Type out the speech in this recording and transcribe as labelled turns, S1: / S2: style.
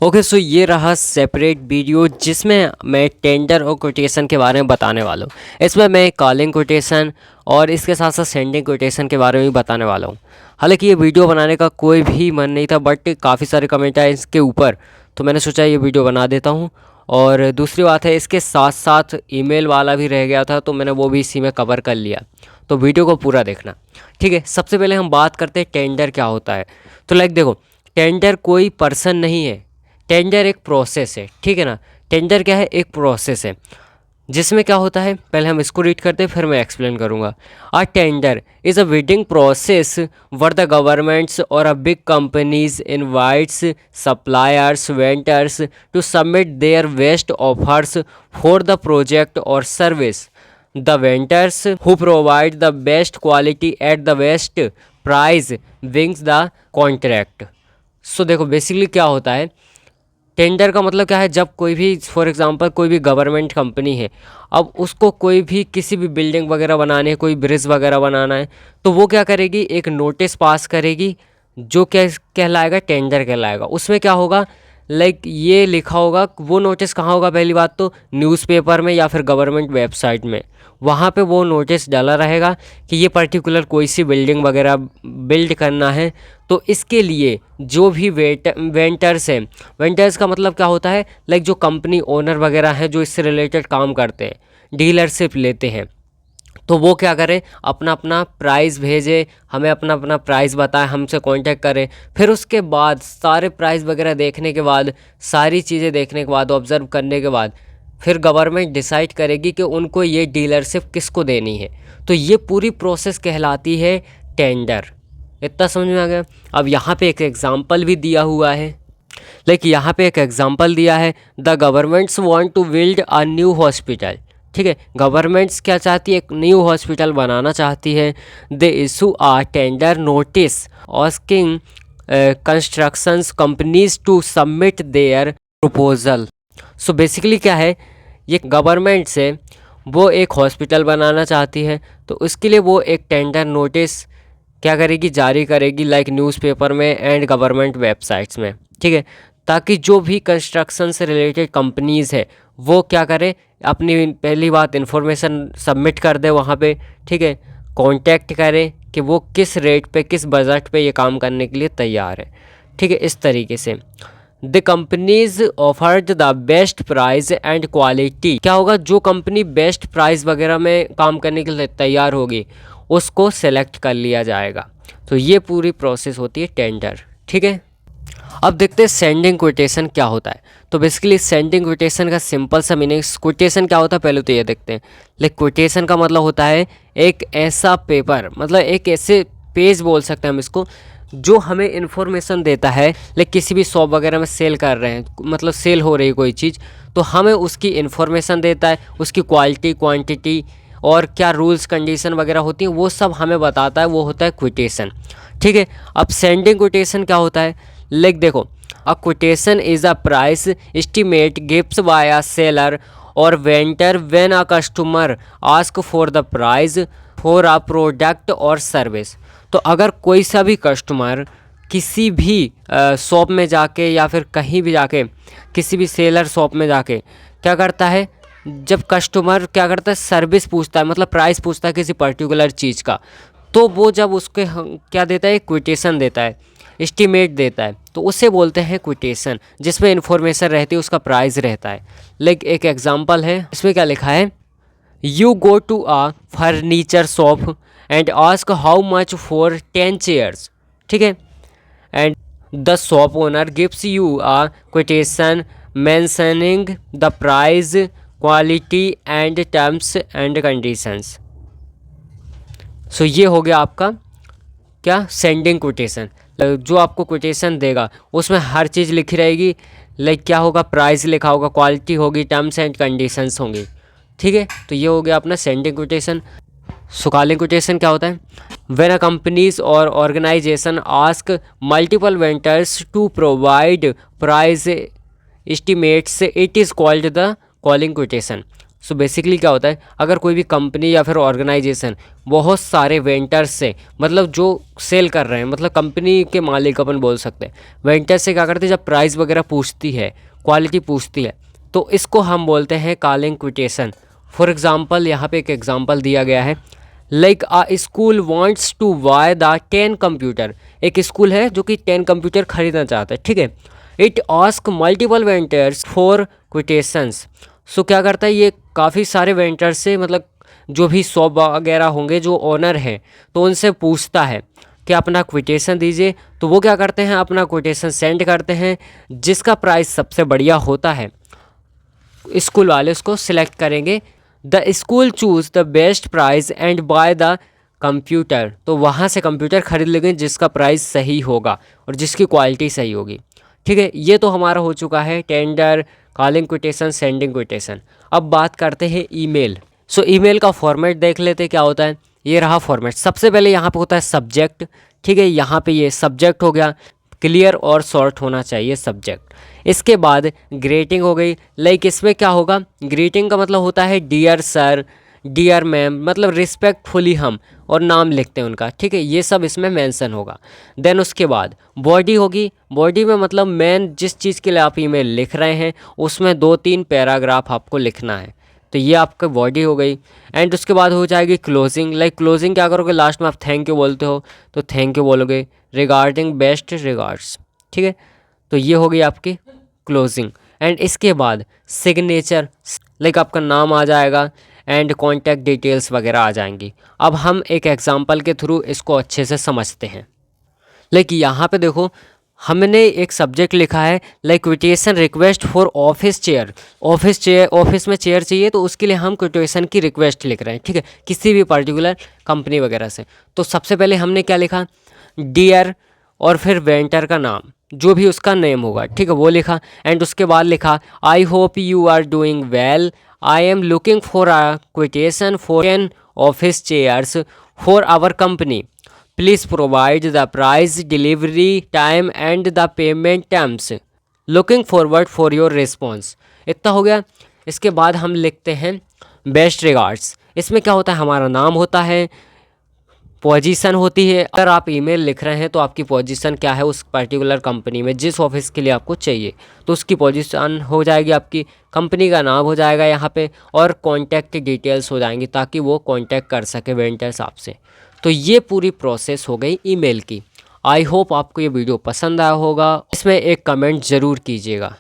S1: Okay so ये रहा separate video जिसमें मैं टेंडर और कोटेशन के बारे में बताने वाला हूँ। इसमें मैं कॉलिंग कोटेशन और इसके साथ साथ सेंडिंग कोटेशन के बारे में भी बताने वाला हूँ। हालांकि ये वीडियो बनाने का कोई भी मन नहीं था, बट काफ़ी सारे कमेंट आए इसके ऊपर, तो मैंने सोचा ये वीडियो बना देता हूँ। और दूसरी बात है, इसके साथ साथ ईमेल वाला भी रह गया था, तो मैंने वो भी इसी में कवर कर लिया। तो वीडियो को पूरा देखना, ठीक है। सबसे पहले हम बात करते हैं टेंडर क्या होता है। तो देखो, टेंडर कोई पर्सन नहीं है, टेंडर एक प्रोसेस है, ठीक है ना। टेंडर क्या है? एक प्रोसेस है जिसमें क्या होता है, पहले हम इसको रीड करते हैं फिर मैं एक्सप्लेन करूँगा। A tender is a bidding process where the governments or a big companies invites suppliers vendors to submit their best offers for the project or service. The vendors who provide the best quality at the best price wins the contract. So देखो, basically क्या होता है, tender का मतलब क्या है, जब कोई भी फॉर एग्जांपल कोई भी गवर्नमेंट कंपनी है, अब उसको कोई भी किसी भी बिल्डिंग वगैरह बनानी है, कोई ब्रिज वगैरह बनाना है, तो वो क्या करेगी, एक नोटिस पास करेगी जो क्या कहलाएगा, टेंडर कहलाएगा। उसमें क्या होगा, ये लिखा होगा, वो नोटिस कहाँ होगा, पहली बात तो न्यूज़पेपर में या फिर गवर्नमेंट वेबसाइट में, वहाँ पे वो नोटिस डाला रहेगा कि ये पर्टिकुलर कोई सी बिल्डिंग वगैरह बिल्ड करना है। तो इसके लिए जो भी वेंटर्स हैं, वेंटर्स का मतलब क्या होता है, जो कंपनी ओनर वगैरह हैं जो इससे रिलेटेड काम करते हैं, डीलरशिप लेते हैं, तो वो क्या करें, अपना अपना प्राइस भेजे, हमें अपना अपना प्राइस बताएं, हमसे कांटेक्ट करें। फिर उसके बाद सारे प्राइस वगैरह देखने के बाद, सारी चीज़ें देखने के बाद, ऑब्ज़र्व करने के बाद, फिर गवर्नमेंट डिसाइड करेगी कि उनको ये डीलरशिप किसको देनी है। तो ये पूरी प्रोसेस कहलाती है टेंडर। इतना समझ में आ गया। अब यहाँ पे एक एग्जांपल भी दिया हुआ है, यहाँ पे एक एग्जांपल दिया है, the governments want to build a new hospital. ठीक है, गवर्नमेंट्स क्या चाहती है, एक न्यू हॉस्पिटल बनाना चाहती है। They issue a tender notice asking constructions companies to submit their proposal. So basically क्या है, ये गवर्नमेंट से वो एक हॉस्पिटल बनाना चाहती है, तो उसके लिए वो एक टेंडर नोटिस क्या करेगी, जारी करेगी, न्यूज़पेपर में एंड गवर्नमेंट वेबसाइट्स में, ठीक है। ताकि जो भी कंस्ट्रक्शन से रिलेटेड कंपनीज़ है वो क्या करें, अपनी पहली बात इन्फॉर्मेशन सबमिट कर दे वहाँ पे, ठीक है। कांटेक्ट करें कि वो किस रेट पे, किस बजट पे ये काम करने के लिए तैयार है, ठीक है। इस तरीके से the companies offered the best price and quality. क्या होगा, जो कंपनी बेस्ट प्राइस वगैरह में काम करने के लिए तैयार होगी उसको सेलेक्ट कर लिया जाएगा। तो ये पूरी प्रोसेस होती है टेंडर, ठीक है। अब देखते हैं सेंडिंग कोटेशन क्या होता है। तो बेसिकली सेंडिंग कोटेशन का सिंपल सा मीनिंग, कोटेशन क्या होता है पहले तो ये देखते हैं। कोटेशन का मतलब होता है एक ऐसा पेपर, मतलब एक ऐसे पेज बोल सकते हैं हम इसको, जो हमें इन्फॉर्मेशन देता है, किसी भी शॉप वगैरह में सेल कर रहे हैं, मतलब सेल हो रही है कोई चीज़, तो हमें उसकी इन्फॉर्मेशन देता है, उसकी क्वालिटी, क्वांटिटी और क्या रूल्स कंडीशन वगैरह होती हैं वो सब हमें बताता है, वो होता है कोटेशन, ठीक है। अब सेंडिंग कोटेशन क्या होता है, देखो, a quotation is a price estimate gives by a seller or vendor when a customer ask for the price for a product or service. तो अगर कोई सा भी कस्टमर किसी भी शॉप में जाके या फिर कहीं भी जाके, किसी भी सेलर शॉप में जाके क्या करता है, जब कस्टमर क्या करता है, सर्विस पूछता है, मतलब प्राइस पूछता है किसी पर्टिकुलर चीज़ का, तो वो जब उसके क्या देता है, क्विटेशन देता है, एस्टीमेट देता है, तो उसे बोलते हैं क्विटेशन, जिसमें इन्फॉर्मेशन रहती है, उसका प्राइस रहता है। एक एग्जांपल है, इसमें क्या लिखा है, you go to a furniture shop and ask how much for 10 chairs, ठीक है, and the shop owner gives you a quotation mentioning the price, quality and terms and conditions. So ये हो गया आपका क्या, सेंडिंग कोटेशन। जो आपको quotation देगा उसमें हर चीज़ लिखी रहेगी, क्या होगा, प्राइस लिखा होगा, क्वालिटी होगी, टर्म्स एंड कंडीशंस होंगी, ठीक है। तो ये हो गया अपना सेंडिंग कोटेशन। कॉलिंग कोटेशन क्या होता है, when a companies or organization ask multiple vendors to provide price estimates it is called the calling quotation. So basically क्या होता है, अगर कोई भी कंपनी या फिर ऑर्गेनाइजेशन बहुत सारे वेंडर्स से, मतलब जो सेल कर रहे हैं, मतलब कंपनी के मालिक अपन बोल सकते हैं, वेंडर से क्या करते हैं, जब प्राइस वगैरह पूछती है, क्वालिटी पूछती है, तो इसको हम बोलते हैं कॉलिंग क्विटेशन। फॉर एग्ज़ाम्पल यहाँ पे एक एग्जांपल दिया गया है, like a school wants to buy the 10 computer. एक स्कूल है जो कि 10 कंप्यूटर खरीदना चाहता है, ठीक है। It ask multiple vendors for quotations. So क्या करता है, ये काफ़ी सारे वेंडर्स से, मतलब जो भी शॉप वगैरह होंगे, जो ओनर हैं, तो उनसे पूछता है कि अपना क्विटेशन दीजिए। तो वो क्या करते हैं, अपना क्विटेशन सेंड करते हैं, जिसका प्राइस सबसे बढ़िया होता है स्कूल वाले उसको सिलेक्ट करेंगे। The school choose the best price and by the computer. तो वहाँ से कंप्यूटर खरीद लेंगे जिसका प्राइस सही होगा और जिसकी क्वालिटी सही होगी, ठीक है। ये तो हमारा हो चुका है टेंडर, कॉलिंग क्विटेशन, सेंडिंग क्विटेशन। अब बात करते हैं ईमेल। सो ईमेल का फॉर्मेट देख लेते क्या होता है। ये रहा फॉर्मेट। सबसे पहले यहाँ पे होता है सब्जेक्ट, ठीक है। यहाँ पे ये सब्जेक्ट हो गया, क्लियर और शॉर्ट होना चाहिए सब्जेक्ट। इसके बाद ग्रीटिंग हो गई। लाइक इसमें क्या होगा, ग्रीटिंग का मतलब होता है डियर सर, डियर मैम, मतलब रिस्पेक्टफुली हम और नाम लिखते हैं उनका, ठीक है। ये सब इसमें मेंशन होगा। देन उसके बाद बॉडी होगी। बॉडी में मतलब मेन जिस चीज़ के लिए आप ईमेल लिख रहे हैं उसमें 2-3 पैराग्राफ आपको लिखना है, तो ये आपका बॉडी हो गई। एंड उसके बाद हो जाएगी क्लोजिंग। लाइक क्लोजिंग क्या करोगे, लास्ट में आप थैंक यू बोलते हो तो थैंक यू बोलोगे, रिगार्डिंग बेस्ट रिगार्ड्स, ठीक है। तो ये हो गई आपकी क्लोजिंग। एंड इसके बाद सिग्नेचर, लाइक आपका नाम आ जाएगा एंड कॉन्टैक्ट डिटेल्स वगैरह आ जाएंगी। अब हम एक एग्जांपल के थ्रू इसको अच्छे से समझते हैं। लाइक यहाँ पे देखो, हमने एक सब्जेक्ट लिखा है like quotation request for office chair. Office chair, office में चेयर चाहिए, तो उसके लिए हम क्विटेशन की रिक्वेस्ट लिख रहे हैं, ठीक है, किसी भी पर्टिकुलर कंपनी वगैरह से। तो सबसे पहले हमने क्या लिखा, डियर और फिर वेंडर का नाम, जो भी उसका नेम होगा, ठीक है, वो लिखा। एंड उसके बाद लिखा I hope you are doing well, I am looking for a quotation for 10 office chairs for our company, please provide the price, delivery time and the payment terms, looking forward for your response. इतना हो गया। इसके बाद हम लिखते हैं best regards. इसमें क्या होता है, हमारा नाम होता है, पोजीशन होती है। अगर आप ईमेल लिख रहे हैं तो आपकी पोजीशन क्या है उस पर्टिकुलर कंपनी में, जिस ऑफिस के लिए आपको चाहिए, तो उसकी पोजीशन हो जाएगी, आपकी कंपनी का नाम हो जाएगा यहाँ पे, और कॉन्टैक्ट डिटेल्स हो जाएंगी ताकि वो कॉन्टैक्ट कर सके वेंडर्स आपसे। तो ये पूरी प्रोसेस हो गई ईमेल की। आई होप आपको ये वीडियो पसंद आया होगा। इसमें एक कमेंट ज़रूर कीजिएगा।